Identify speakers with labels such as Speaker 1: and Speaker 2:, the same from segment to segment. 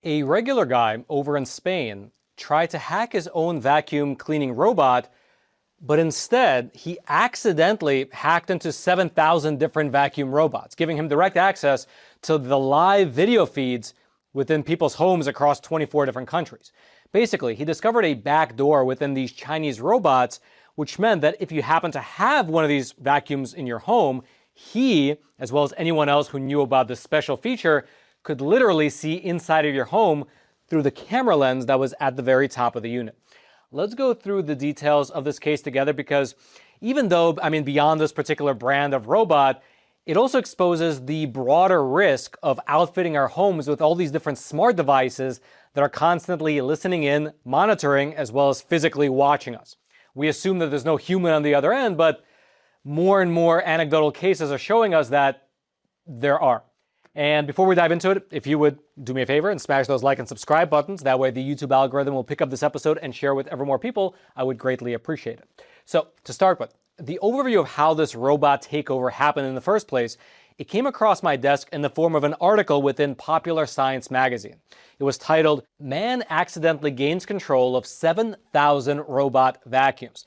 Speaker 1: A regular guy over in Spain tried to hack his own vacuum cleaning robot, but instead he accidentally hacked into 7,000 different vacuum robots, giving him direct access to the live video feeds within people's homes across 24 different countries. Basically, he discovered a backdoor within these Chinese robots, which meant that if you happen to have one of these vacuums in your home, he, as well as anyone else who knew about this special feature, could literally see inside of your home through the camera lens that was at the very top of the unit. Let's go through the details of this case together because even though, beyond this particular brand of robot, it also exposes the broader risk of outfitting our homes with all these different smart devices that are constantly listening in, monitoring, as well as physically watching us. We assume that there's no human on the other end, but more and more anecdotal cases are showing us that there are. And before we dive into it, if you would do me a favor and smash those like and subscribe buttons, that way the YouTube algorithm will pick up this episode and share with ever more people, I would greatly appreciate it. So to start with, the overview of how this robot takeover happened in the first place, it came across my desk in the form of an article within Popular Science magazine. It was titled, "Man Accidentally Gains Control of 7,000 Robot Vacuums."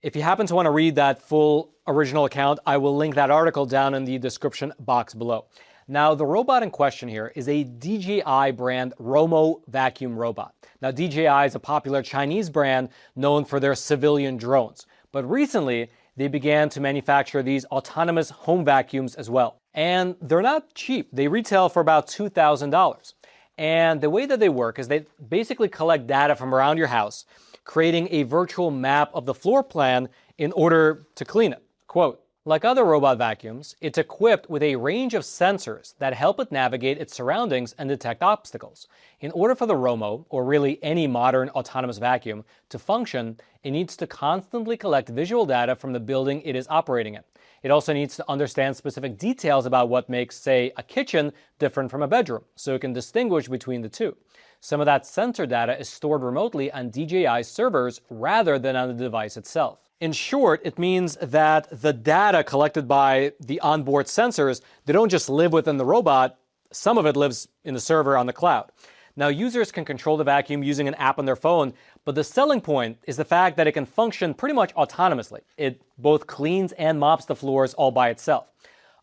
Speaker 1: If you happen to want to read that full original account, I will link that article down in the description box below. Now, the robot in question here is a DJI brand Romo vacuum robot. Now, DJI is a popular Chinese brand known for their civilian drones. But recently, they began to manufacture these autonomous home vacuums as well. And they're not cheap. They retail for about $2,000. And the way that they work is they basically collect data from around your house, creating a virtual map of the floor plan in order to clean it. Quote, "Like other robot vacuums, it's equipped with a range of sensors that help it navigate its surroundings and detect obstacles. In order for the Romo, or really any modern autonomous vacuum, to function, it needs to constantly collect visual data from the building it is operating in. It also needs to understand specific details about what makes, say, a kitchen different from a bedroom, so it can distinguish between the two. Some of that sensor data is stored remotely on DJI servers rather than on the device itself." In short, it means that the data collected by the onboard sensors, they don't just live within the robot, some of it lives in the server on the cloud. Now, users can control the vacuum using an app on their phone, but the selling point is the fact that it can function pretty much autonomously. It both cleans and mops the floors all by itself.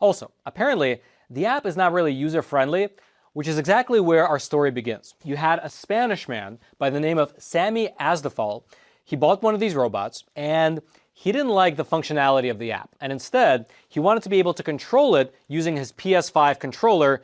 Speaker 1: Also, apparently, the app is not really user-friendly, which is exactly where our story begins. You had a Spanish man by the name of Sammy Asdafal. He bought one of these robots, and he didn't like the functionality of the app. And instead, he wanted to be able to control it using his PS5 controller,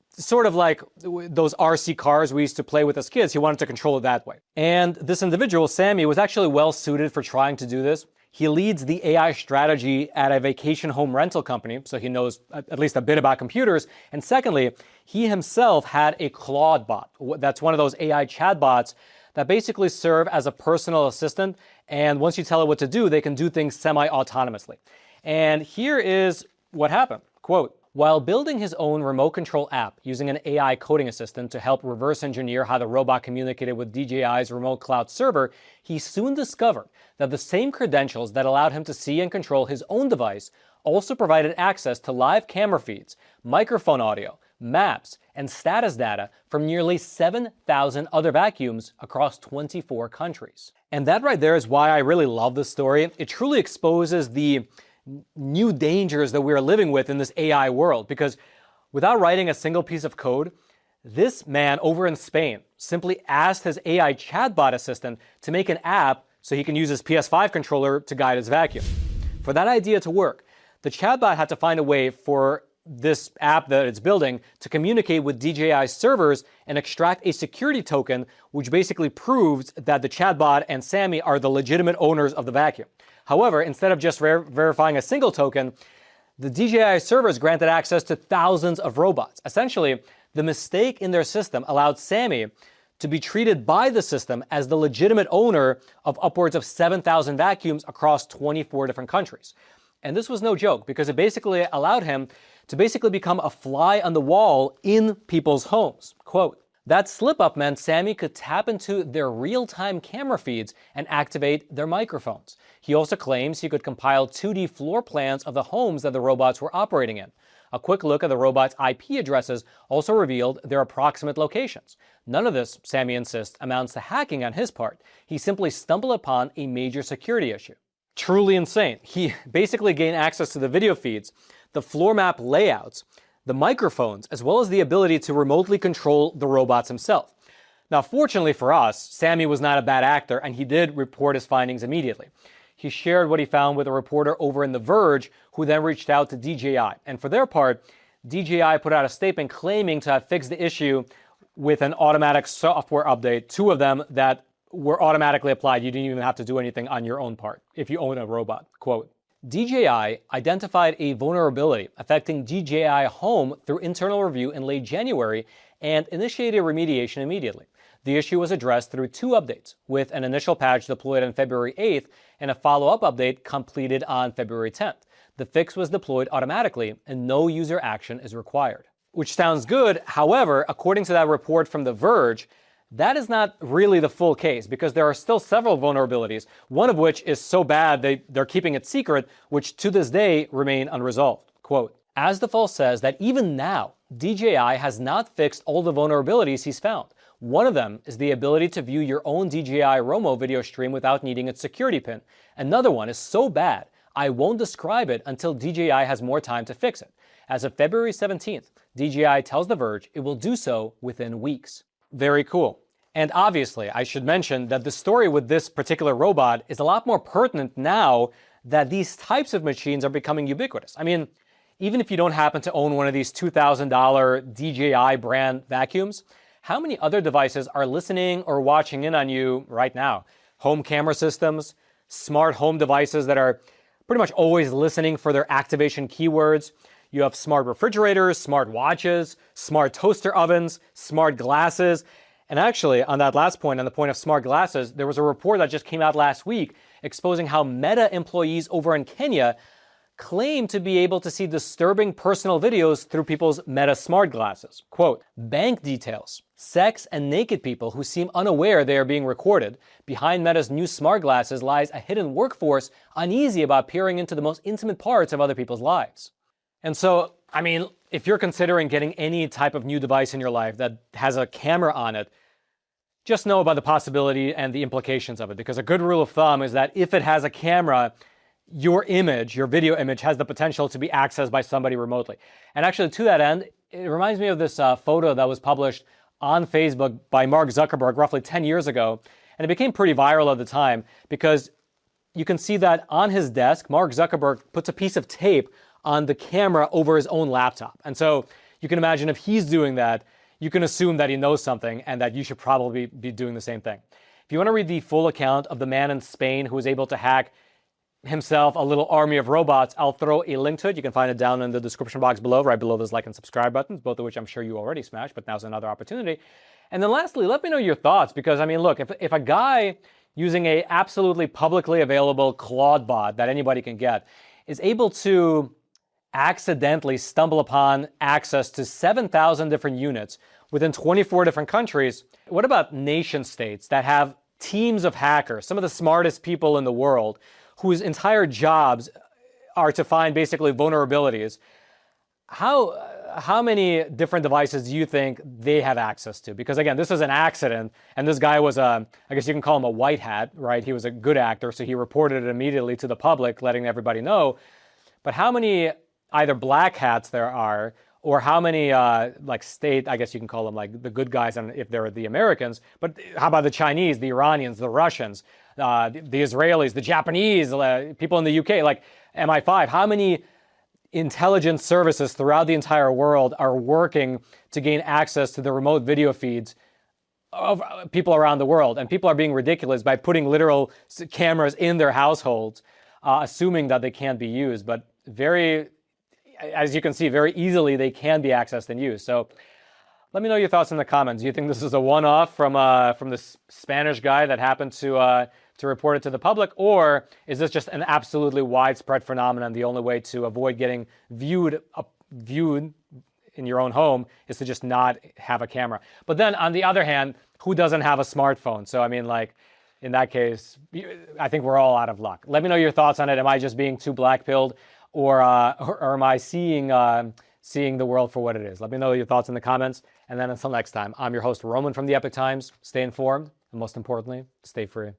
Speaker 1: sort of like those RC cars we used to play with as kids. He wanted to control it that way. And this individual, Sammy, was actually well suited for trying to do this. He leads the AI strategy at a vacation home rental company, so he knows at least a bit about computers. And secondly, he himself had a Claude bot. That's one of those AI chatbots that basically serve as a personal assistant, and once you tell it what to do, they can do things semi-autonomously. And here is what happened. Quote, "While building his own remote control app using an AI coding assistant to help reverse engineer how the robot communicated with DJI's remote cloud server, he soon discovered that the same credentials that allowed him to see and control his own device also provided access to live camera feeds, microphone audio, maps, and status data from nearly 7,000 other vacuums across 24 countries. And that right there is why I really love this story. It truly exposes the new dangers that we're living with in this AI world, because without writing a single piece of code, this man over in Spain simply asked his AI chatbot assistant to make an app so he can use his PS5 controller to guide his vacuum. For that idea to work, the chatbot had to find a way for this app that it's building to communicate with DJI servers and extract a security token, which basically proves that the chatbot and Sammy are the legitimate owners of the vacuum. However, instead of just verifying a single token, the DJI servers granted access to thousands of robots. Essentially, the mistake in their system allowed Sammy to be treated by the system as the legitimate owner of upwards of 7,000 vacuums across 24 different countries. And this was no joke, because it basically allowed him to become a fly on the wall in people's homes. Quote, "That slip-up meant Sammy could tap into their real-time camera feeds and activate their microphones. He also claims he could compile 2D floor plans of the homes that the robots were operating in. A quick look at the robot's IP addresses also revealed their approximate locations. None of this, Sammy insists, amounts to hacking on his part. He simply stumbled upon a major security issue. Truly insane. He basically gained access to the video feeds, the floor map layouts, the microphones, as well as the ability to remotely control the robots himself. Now, fortunately for us, Sammy was not a bad actor, and he did report his findings immediately. He shared what he found with a reporter over in The Verge, who then reached out to DJI. And for their part, DJI put out a statement claiming to have fixed the issue with an automatic software update, 2 of them that were automatically applied. You didn't even have to do anything on your own part if you own a robot. Quote, DJI identified a vulnerability affecting DJI Home through internal review in late January and initiated remediation immediately. The issue was addressed through 2 updates, with an initial patch deployed on February 8th and a follow-up update completed on February 10th. The fix was deployed automatically and no user action is required. Which sounds good. However, according to that report from The Verge, that is not really the full case because there are still several vulnerabilities, one of which is so bad they're keeping it secret, which to this day remain unresolved. Quote, as the fall says that even now, DJI has not fixed all the vulnerabilities he's found. One of them is the ability to view your own DJI Romo video stream without needing its security pin. Another one is so bad, I won't describe it until DJI has more time to fix it. As of February 17th, DJI tells The Verge it will do so within weeks. Very cool. And obviously, I should mention that the story with this particular robot is a lot more pertinent now that these types of machines are becoming ubiquitous. I mean, even if you don't happen to own one of these $2,000 DJI brand vacuums, how many other devices are listening or watching in on you right now? Home camera systems, smart home devices that are pretty much always listening for their activation keywords. You have smart refrigerators, smart watches, smart toaster ovens, smart glasses. And actually, on that last point, on the point of smart glasses, there was a report that just came out last week exposing how Meta employees over in Kenya claim to be able to see disturbing personal videos through people's Meta smart glasses. Quote, bank details, sex and naked people who seem unaware they are being recorded. Behind Meta's new smart glasses lies a hidden workforce uneasy about peering into the most intimate parts of other people's lives. And so, I mean, if you're considering getting any type of new device in your life that has a camera on it, just know about the possibility and the implications of it, because a good rule of thumb is that if it has a camera, your image, your video image, has the potential to be accessed by somebody remotely. And actually, to that end, it reminds me of this photo that was published on Facebook by Mark Zuckerberg roughly 10 years ago. And it became pretty viral at the time because you can see that on his desk, Mark Zuckerberg puts a piece of tape on the camera over his own laptop. And so you can imagine if he's doing that, you can assume that he knows something and that you should probably be doing the same thing. If you want to read the full account of the man in Spain who was able to hack himself a little army of robots, I'll throw a link to it. You can find it down in the description box below, right below those like and subscribe buttons, both of which I'm sure you already smashed, but now's another opportunity. And then lastly, let me know your thoughts, because I mean, look, if a guy using a absolutely publicly available Claude bot that anybody can get is able to accidentally stumble upon access to 7,000 different units within 24 different countries, what about nation states that have teams of hackers, some of the smartest people in the world, whose entire jobs are to find basically vulnerabilities? How many different devices do you think they have access to? Because again, this is an accident, and this guy was I guess you can call him a white hat, right? He was a good actor, so he reported it immediately to the public, letting everybody know. But how many either black hats there are, or how many like state, I guess you can call them like the good guys, and if they're the Americans, but how about the Chinese, the Iranians, the Russians, the Israelis, the Japanese, people in the UK, like MI5, how many intelligence services throughout the entire world are working to gain access to the remote video feeds of people around the world? And people are being ridiculous by putting literal cameras in their households, assuming that they can't be used. But as you can see, very easily they can be accessed and used. So let me know your thoughts in the comments. Do you think this is a one-off from this Spanish guy that happened to report it to the public, or is this just an absolutely widespread phenomenon? The only way to avoid getting viewed in your own home is to just not have a camera. But then on the other hand, who doesn't have a smartphone? So I mean, like, in that case, I think we're all out of luck. Let me know your thoughts on it. Am I just being too black-pilled, or am I seeing seeing the world for what it is. Let me know your thoughts in the comments. And then until next time, I'm your host, Roman from the Epoch Times. Stay informed, and most importantly, stay free.